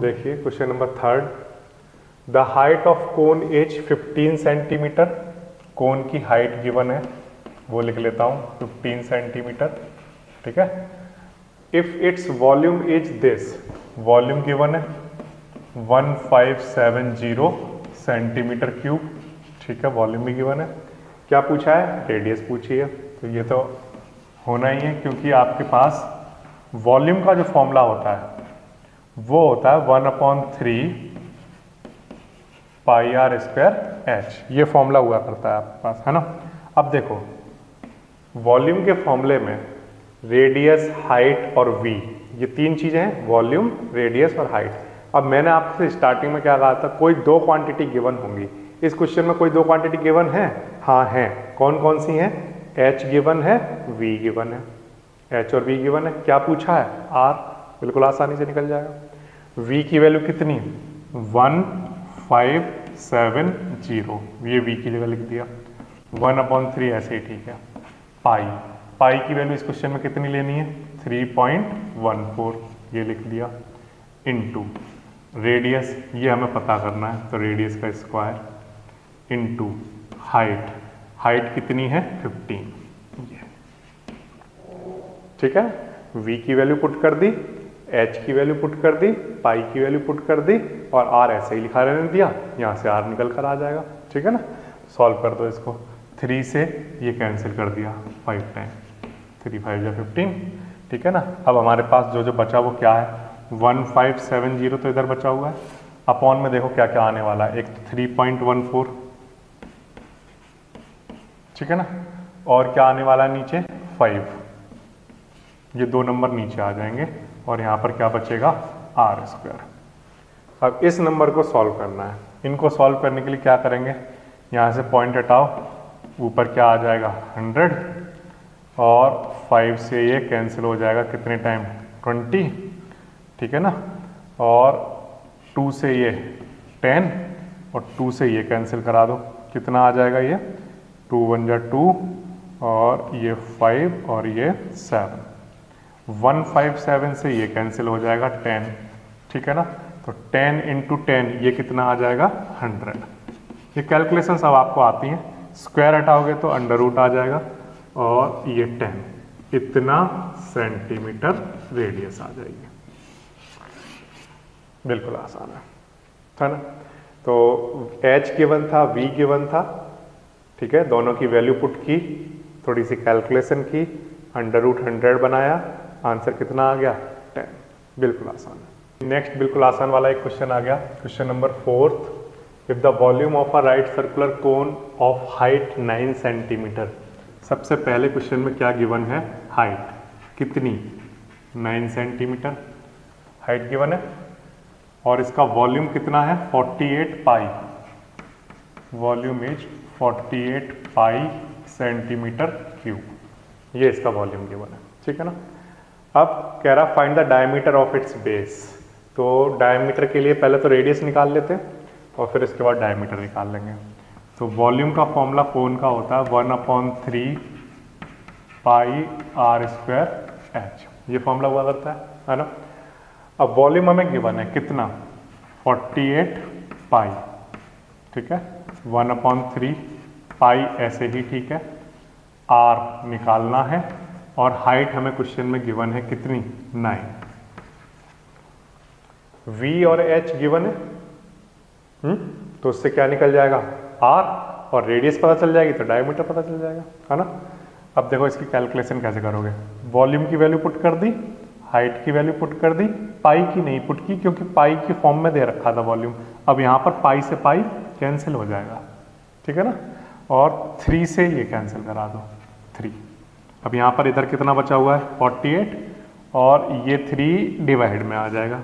देखिए question number third, the height of cone is 15 centimetre. Cone की height given है, वो लिख लेता हूँ 15 सेंटीमीटर। ठीक है। If its volume is this, volume given है 1570 सेंटीमीटर क्यूब। ठीक है, वॉल्यूम भी गिवन है। क्या पूछा है? रेडियस पूछी है। तो ये तो होना ही है, क्योंकि आपके पास वॉल्यूम का जो फॉर्मूला होता है वो होता है 1/3 पाई आर स्क्वायर एच। ये फॉर्मूला हुआ करता है आपके पास, है ना। अब देखो, वॉल्यूम के फॉर्मूले में रेडियस, हाइट और वी, ये तीन चीजें हैं, वॉल्यूम, रेडियस और हाइट। अब मैंने आपसे स्टार्टिंग में क्या कहा था? कोई दो क्वांटिटी गिवन होंगी। इस क्वेश्चन में कोई दो क्वांटिटी गिवन है? हाँ है। कौन कौन सी हैं? एच गिवन है, वी गिवन है। एच और वी गिवन है। क्या पूछा है? आर। बिल्कुल आसानी से निकल जाएगा। v की वैल्यू कितनी? 1570। ये v की जगह लिख दिया। 1/3 ऐसे ही ठीक है। पाई, पाई की वैल्यू इस क्वेश्चन में कितनी लेनी है? 3.14, ये लिख दिया। इनटू रेडियस, ये हमें पता करना है, तो रेडियस का स्क्वायर इनटू हाइट, हाइट कितनी है? 15। ठीक है। v की वैल्यू पुट कर दी, h की वैल्यू पुट कर दी, पाई की वैल्यू पुट कर दी, और r ऐसे ही लिखा रहने दिया। यहाँ से r निकल कर आ जाएगा। ठीक है ना। सॉल्व कर दो इसको। 3 से ये कैंसिल कर दिया, 5 टाइम 3 5 या 15। ठीक है ना। अब हमारे पास जो जो बचा वो क्या है? 1570 तो इधर बचा हुआ है। अपॉन में देखो क्या क्या आने वाला है। एक तो 3.14, ठीक है ना, और क्या आने वाला है नीचे? 5। ये दो नंबर नीचे आ जाएंगे, और यहाँ पर क्या बचेगा? R square. अब इस नंबर को सॉल्व करना है। इनको सॉल्व करने के लिए क्या करेंगे? यहाँ से पॉइंट हटाओ, ऊपर क्या आ जाएगा? 100, और 5 से ये कैंसिल हो जाएगा कितने टाइम? 20। ठीक है ना। और 2 से ये 10, और 2 से ये कैंसिल करा दो। कितना आ जाएगा ये? 2 1 जा 2, और ये 5 और ये 7। 157 से ये कैंसिल हो जाएगा 10। ठीक है ना। तो 10 × 10 ये कितना आ जाएगा? 100। ये कैलकुलेशन सब आपको आती हैं। स्क्वायर हटाओगे तो अंडर रूट आ जाएगा, और ये 10, इतना सेंटीमीटर रेडियस आ जाएगी। बिल्कुल आसान है ना। तो h गिवन था, v गिवन था। ठीक है, दोनों की वैल्यू पुट की, थोड़ी सी कैलकुलेशन की, अंडर रूट 100 बनाया, आंसर कितना आ गया? 10। बिल्कुल आसान है। नेक्स्ट बिल्कुल आसान वाला एक क्वेश्चन आ गया, question number 4। If the volume of a right circular cone of height 9 centimetre. सबसे पहले क्वेश्चन में क्या गिवन है? हाइट कितनी? 9 सेंटीमीटर हाइट गिवन है, और इसका वॉल्यूम कितना है? 48 pi. Volume is 48 pi centimetre cube. ये इसका वॉल्यूम गिवन है। ठीक है ना। अब कह रहा find the diameter of its base. तो डायमीटर के लिए पहले तो रेडियस निकाल लेते हैं, और फिर इसके बाद डायमीटर निकाल लेंगे। तो वॉल्यूम का फॉर्मूला कोन का होता है 1/3 पाई आर स्क्वायर एच। ये फॉर्मूला हुआ करता है ना। अब वॉल्यूम हमें गिवन है कितना? 48 पाई। ठीक है, 1/3 पाई ऐसे ही ठीक है। आर निकालना है, और हाइट हमें क्वेश्चन में गिवन है कितनी? 9। v और h गिवन है, तो उससे क्या निकल जाएगा? r, और रेडियस पता चल जाएगी तो डायमीटर पता चल जाएगा, है ना। अब देखो इसकी कैलकुलेशन कैसे करोगे? वॉल्यूम की वैल्यू पुट कर दी, हाइट की वैल्यू पुट कर दी, पाई की नहीं पुट की, क्योंकि पाई की फॉर्म में दे रखा था वॉल्यूम। अब यहाँ पर पाई से पाई कैंसिल हो जाएगा। ठीक है ना। और 3 से ये कैंसिल करा दो, 3। अब यहाँ पर इधर कितना बचा हुआ है? 48, और ये 3 डिवाइड में आ जाएगा,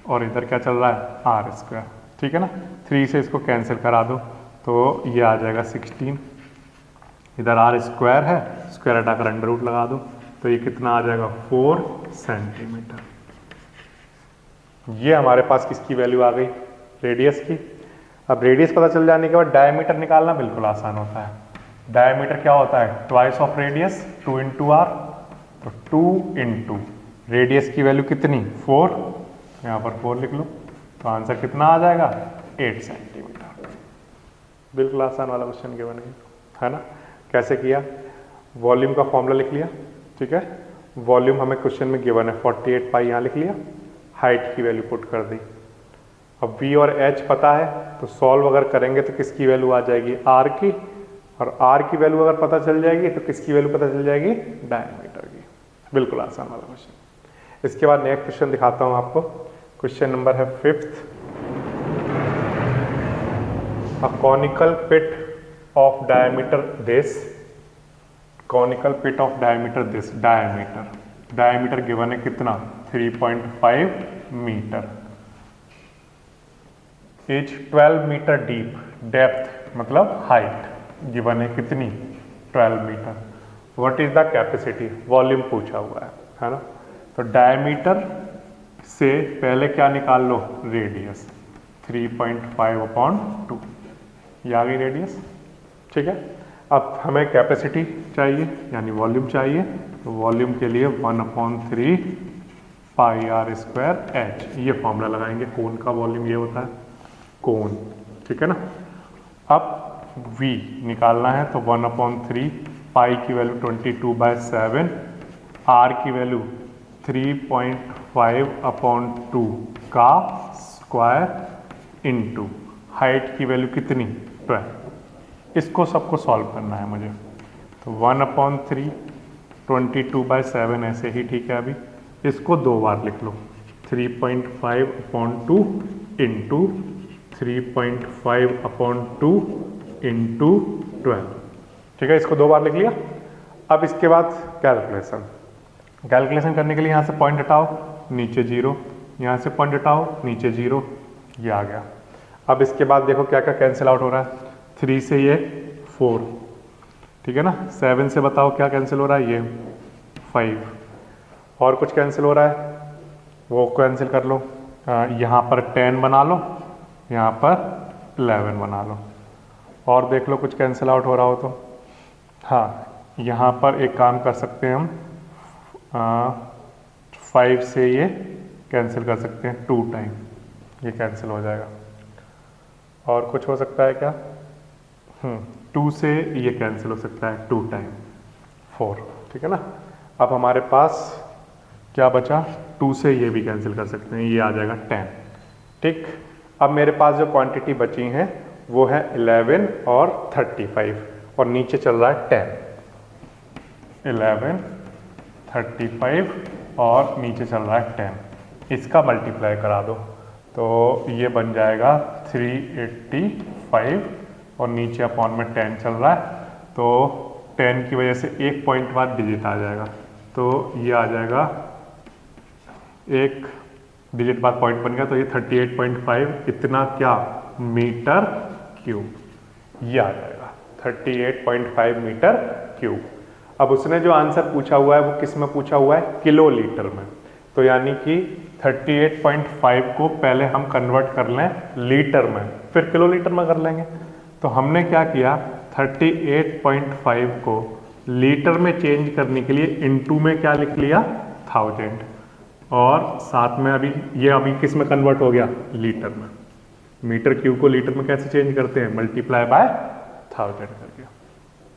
और इधर क्या चल रहा है? R square. ठीक है ना। 3 से इसको कैंसिल करा दो, तो ये आ जाएगा 16। इधर आर स्क्वायर है, स्क्वायर हटाकर अंडर रूट लगा दो, तो ये कितना आ जाएगा? 4 सेंटीमीटर। ये हमारे पास किसकी वैल्यू आ गई? रेडियस की। अब रेडियस पता चल जाने के बाद डायमीटर निकालना बिल्कुल आसान होता है। डायमीटर क्या होता है? Twice of radius, 2 × r। तो 2 × रेडियस की वैल्यू कितनी? 4, यहाँ पर 4 लिख लो, तो आंसर कितना आ जाएगा 8 सेंटीमीटर। बिल्कुल आसान वाला क्वेश्चन गिवन है ना। कैसे किया, वॉल्यूम का फॉर्मूला लिख लिया, ठीक है। वॉल्यूम हमें क्वेश्चन में गिवन है 48 पाई, यहाँ लिख लिया, हाइट की वैल्यू पुट कर दी। अब v और h पता है तो सॉल्व अगर करेंगे तो किसकी वैल्यू आ जाएगी, r की, और r की वैल्यू अगर पता चल जाएगी तो किसकी वैल्यू पता चल जाएगी, डायमीटर की। बिल्कुल आसान वाला क्वेश्चन। इसके बाद नेक्स्ट क्वेश्चन दिखाता हूँ आपको। क्वेश्चन नंबर है 5th। A conical pit of diameter this, conical pit of diameter this, diameter given है कितना, 3.5 metre, is 12 metre deep, depth मतलब हाइट गिवन है कितनी, 12 metre. What is the capacity, volume पूछा हुआ है ना। तो डायमीटर से पहले क्या निकाल लो, रेडियस, 3.5/2, ये आ गई रेडियस, ठीक है। अब हमें कैपेसिटी चाहिए यानी वॉल्यूम चाहिए, तो वॉल्यूम के लिए 1/3 पाई r स्क्वायर h, ये फॉर्मूला लगाएंगे। कोन का वॉल्यूम ये होता है, कोन, ठीक है ना। अब v निकालना है तो 1/3 पाई की वैल्यू 22/7, r की वैल्यू 3.5/2 का स्क्वायर इंटू हाइट की वैल्यू कितनी, 12। इसको सबको सॉल्व करना है मुझे, तो 1/3 22/7 ऐसे ही ठीक है। अभी इसको 2 बार लिख लो, 3.5/2 इंटू 3.5/2 इंटू 12, ठीक है। इसको 2 बार लिख लिया। अब इसके बाद कैलकुलेशन करने के लिए यहाँ से पॉइंट हटाओ, नीचे 0, यहाँ से पॉइंट हटाओ, नीचे 0, ये आ गया। अब इसके बाद देखो क्या क्या कैंसिल आउट हो रहा है, 3 से ये 4, ठीक है ना। 7 से बताओ क्या कैंसिल हो रहा है, ये 5, और कुछ कैंसिल हो रहा है वो कैंसिल कर लो। यहाँ पर 10 बना लो, यहाँ पर 11 बना लो, और देख लो कुछ कैंसिल आउट हो रहा हो तो। हाँ, यहाँ पर एक काम कर सकते हैं हम, 5 से ये कैंसिल कर सकते हैं 2 टाइम, ये कैंसिल हो जाएगा। और कुछ हो सकता है क्या, 2 से ये कैंसिल हो सकता है 2 टाइम 4, ठीक है ना। अब हमारे पास क्या बचा, 2 से ये भी कैंसिल कर सकते हैं, ये आ जाएगा 10, ठीक। अब मेरे पास जो क्वांटिटी बची हैं वो है 11 और 35, और नीचे चल रहा है 10, 11, 35 और नीचे चल रहा है 10, इसका मल्टीप्लाई करा दो तो ये बन जाएगा 385, और नीचे अपॉन में 10 चल रहा है, तो 10 की वजह से एक पॉइंट बाद डिजिट आ जाएगा, तो ये आ जाएगा, एक डिजिट बाद पॉइंट बन गया, तो ये 38.5 इतना क्या, मीटर क्यूब, ये आ जाएगा 38.5 मीटर क्यूब। अब उसने जो आंसर पूछा हुआ है वो किस में पूछा हुआ है, किलो लीटर में। तो यानी कि 38.5 को पहले हम कन्वर्ट कर लें लीटर में, फिर किलो लीटर में कर लेंगे। तो हमने क्या किया, 38.5 को लीटर में चेंज करने के लिए इनटू में क्या लिख लिया, 1000, और साथ में अभी ये अभी किस में कन्वर्ट हो गया, लीटर में। मीटर क्यूब को लीटर में कैसे चेंज करते हैं, मल्टीप्लाई बाय 1000 करके,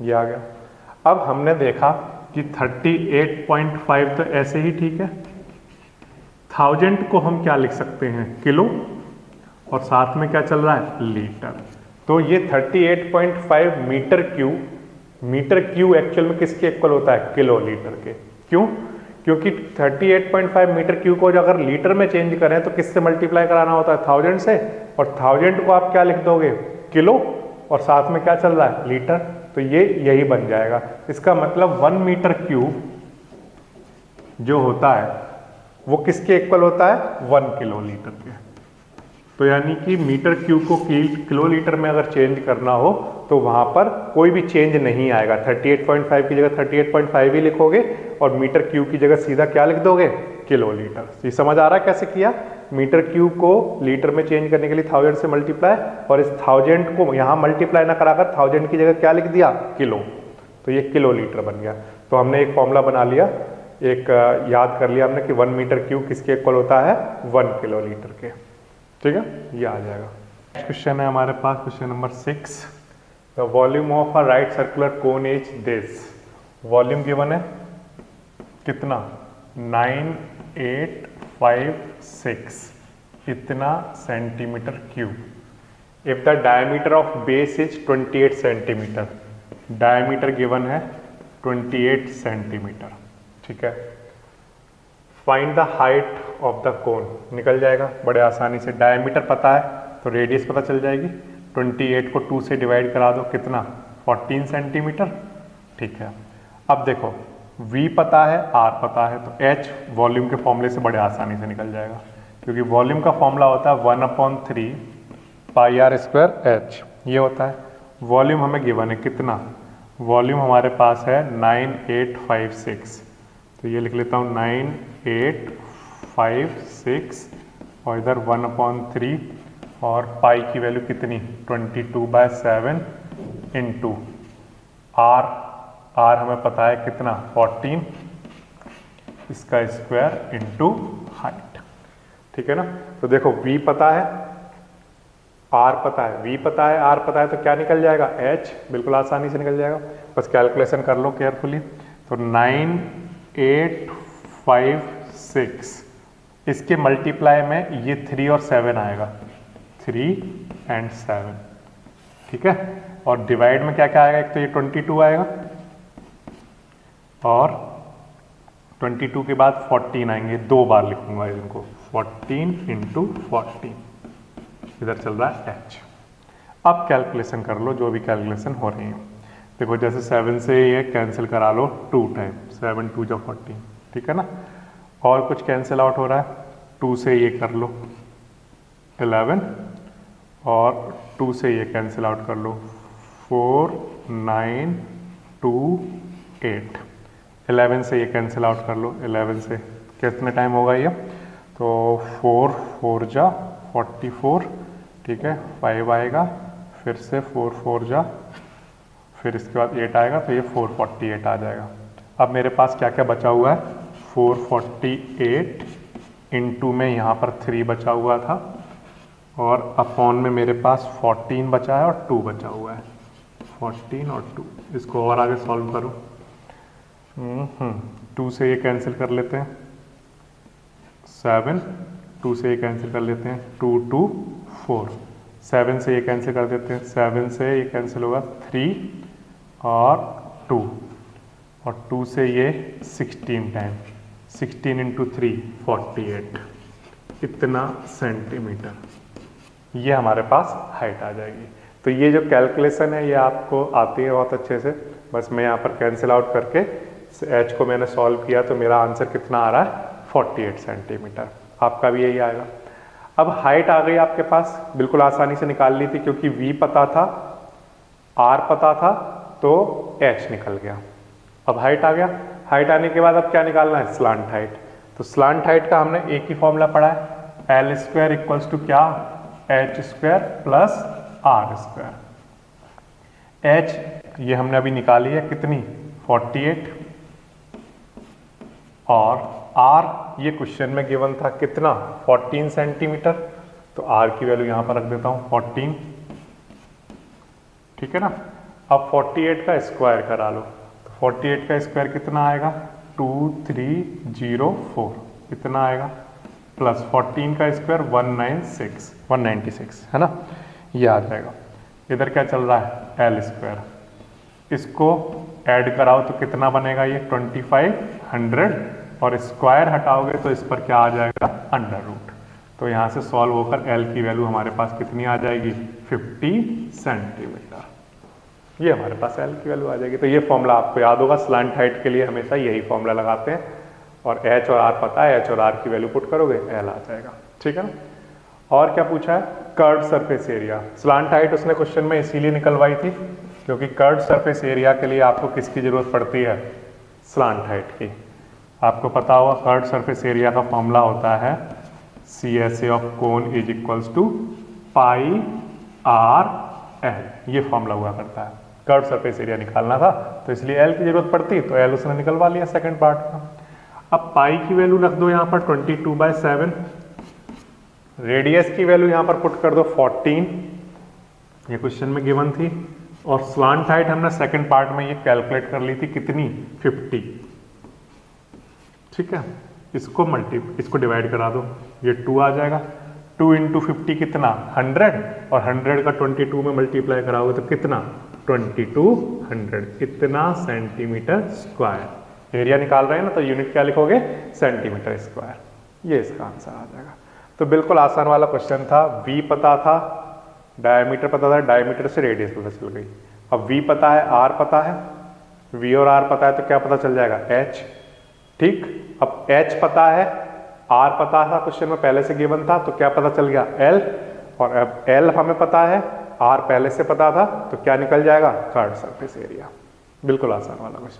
ये आ गया। अब हमने देखा कि 38.5 तो ऐसे ही ठीक है, 1000 को हम क्या लिख सकते हैं, किलो, और साथ में क्या चल रहा है, लीटर। तो ये 38.5 मीटर क्यू एक्चुअल में किसके इक्वल होता है, किलो लीटर के। क्यों, क्योंकि 38.5 मीटर क्यू को जो अगर लीटर में चेंज करें तो किससे मल्टीप्लाई कराना होता है, 1000 से, और 1000 को आप क्या लिख दोगे, किलो, और साथ में क्या चल रहा है, लीटर, तो ये यही बन जाएगा। इसका मतलब 1 मीटर क्यूब जो होता है वो किसके इक्वल होता है, 1 किलो लीटर के। तो यानी कि मीटर क्यूब को किलो लीटर में अगर चेंज करना हो तो वहां पर कोई भी चेंज नहीं आएगा, 38.5 की जगह 38.5 ही लिखोगे, और मीटर क्यूब की जगह सीधा क्या लिख दोगे, किलो लीटर। ये समझ आ रहा है कैसे किया, मीटर क्यूब को लीटर में चेंज करने के लिए 1000 से मल्टीप्लाई, और इस 1000 को यहाँ मल्टीप्लाई ना कराकर 1000 की जगह क्या लिख दिया, किलो, तो ये किलो लीटर बन गया। तो हमने एक फॉर्मूला बना लिया एक याद कर लिया हमने कि 1 मीटर क्यूब किसके इक्वल होता है 1 किलोलीटर के। ठीक है, ये आ जाएगा। नेक्स्ट क्वेश्चन है हमारे पास question number 6। The volume of a right circular cone is this. Volume given है कितना 9856 इतना centimetre cube. If the diameter of base is 28 centimetre, diameter given है 28 सेंटीमीटर। ठीक है, find the height of the cone, निकल जाएगा बड़े आसानी से। डायमीटर पता है तो रेडियस पता चल जाएगी। 28 को 2 से डिवाइड करा दो, कितना 14 सेंटीमीटर। ठीक है, अब देखो V पता है, R पता है, तो H वॉल्यूम के फॉर्मूले से बड़े आसानी से निकल जाएगा, क्योंकि वॉल्यूम का फॉर्मूला होता है 1/3 पाई r स्क्वायर H, ये होता है। वॉल्यूम हमें गिवन है कितना, वॉल्यूम हमारे पास है 9856, तो ये लिख लेता हूँ 9856 और इधर 1/3 और पाई की वैल्यू कितनी 22/7 इंटू आर हमें पता है कितना 14, इसका स्क्वायर इंटू हाइट। ठीक है ना, तो देखो V पता है, R पता है, V पता है, R पता है, तो क्या निकल जाएगा H, बिल्कुल आसानी से निकल जाएगा। बस कैलकुलेशन कर लो केयरफुली। तो 9856 इसके मल्टीप्लाई में ये 3 और 7 आएगा, 3 and 7। ठीक है, और डिवाइड में क्या क्या आएगा, एक तो ये 22 आएगा और 22 के बाद 14 आएंगे, 2 बार लिखूंगा इनको, 14 इंटू 14, इधर चल रहा है H। अब कैलकुलेशन कर लो जो भी कैलकुलेशन हो रही है। देखो जैसे 7 से ये कैंसिल करा लो 2 टाइम, 7 2 जा 14। ठीक है ना, और कुछ कैंसिल आउट हो रहा है, 2 से ये कर लो 11 और 2 से ये कैंसिल आउट कर लो 4 9 2 8। 11 से ये कैंसिल आउट कर लो, 11 से कितने टाइम होगा ये, तो 4 4 जा 44। ठीक है, 5 आएगा, फिर से 4 4 जा, फिर इसके बाद 8 आएगा, तो ये 448 आ जाएगा। अब मेरे पास क्या क्या बचा हुआ है, 448 इंटू में यहाँ पर 3 बचा हुआ था और अपॉन में मेरे पास 14 बचा है और 2 बचा हुआ है, 14 और 2। इसको और आगे सॉल्व करो। 2 से ये कैंसिल कर लेते हैं 7, 2 से ये कैंसिल कर लेते हैं 2 2 4, 7 से ये कैंसिल कर देते हैं, 7 से ये कैंसिल होगा 3 और 2, और 2 से ये 16 टाइम, 16 इंटू 3 48 इतना सेंटीमीटर, ये हमारे पास हाइट आ जाएगी। तो ये जो कैलकुलेशन है ये आपको आती है बहुत अच्छे से। बस मैं यहाँ पर कैंसिल आउट करके H को मैंने सॉल्व किया तो मेरा आंसर कितना आ रहा है 48 सेंटीमीटर। आपका भी यही आएगा। अब हाइट आ गई आपके पास, बिल्कुल आसानी से निकाल ली थी क्योंकि V पता था, R पता था, तो H निकल गया। अब हाइट आ गया, हाइट आने के बाद अब क्या निकालना है, स्लांट हाइट। तो स्लांट हाइट का हमने एक ही फॉर्मूला पढ़ा है, L स्क्वायर इक्वल्स टू क्या, H square plus R square. H ये हमने अभी निकाली है कितनी 48, और R ये क्वेश्चन में गिवन था कितना 14 सेंटीमीटर, तो R की वैल्यू यहाँ पर रख देता हूँ 14। ठीक है ना, अब 48 का स्क्वायर करा लो, तो 48 का स्क्वायर कितना आएगा 2304 इतना आएगा, प्लस 14 का स्क्वायर 196 है ना, ये आ जाएगा। इधर क्या चल रहा है L स्क्वायर, इसको ऐड कराओ तो कितना बनेगा ये 2500, और स्क्वायर हटाओगे तो इस पर क्या आ जाएगा अंडर रूट। तो यहाँ से सॉल्व होकर L की वैल्यू हमारे पास कितनी आ जाएगी 50 सेंटीमीटर, ये हमारे पास L की वैल्यू आ जाएगी। तो ये फॉर्मूला आपको याद होगा, स्लांट हाइट के लिए हमेशा यही फॉर्मूला लगाते हैं, और H और R पता है, H और R की वैल्यू पुट करोगे L आ जाएगा। ठीक है ना, और क्या पूछा है, curved surface area. Slant height उसने क्वेश्चन में इसीलिए निकलवाई थी क्योंकि कर्व्ड सरफेस एरिया के लिए आपको किसकी जरूरत पड़ती है, स्लांट हाइट की। आपको पता होगा कर्व्ड सरफेस एरिया का फॉर्मूला होता है CSA of cone is equals to pi R L, ये फॉर्मूला हुआ करता है। कर्व्ड सरफेस एरिया निकालना था तो इसलिए L की जरूरत पड़ती, तो L उसने निकलवा लिया सेकंड पार्ट का। अब पाई की वैल्यू रख दो यहाँ पर 22/7, रेडियस की वैल्यू यहाँ पर पुट कर दो 14, ये क्वेश्चन में गिवन थी, और स्लांट हाइट हमने सेकंड पार्ट में ये कैलकुलेट कर ली थी कितनी, 50। ठीक है, इसको डिवाइड करा दो, ये 2 आ जाएगा, 2 × 50 कितना 100, और 100 का 22 में मल्टीप्लाई कराओगे तो कितना 2200, इतना सेंटीमीटर स्क्वायर। एरिया निकाल रहे हैं ना, तो यूनिट क्या लिखोगे, सेंटीमीटर स्क्वायर, ये इसका आंसर आ जाएगा। तो बिल्कुल आसान वाला क्वेश्चन था। V पता था, डायमीटर पता था, डायमीटर से रेडियस पता चल गई। अब V पता है, R पता है, V और R पता है तो क्या पता चल जाएगा, H। ठीक, अब H पता है, R पता था, क्वेश्चन में पहले से गिवन था, तो क्या पता चल गया, L। और अब L हमें पता है, R पहले से पता था, तो क्या निकल जाएगा, कर्व सरफेस एरिया। बिल्कुल आसान वाला क्वेश्चन।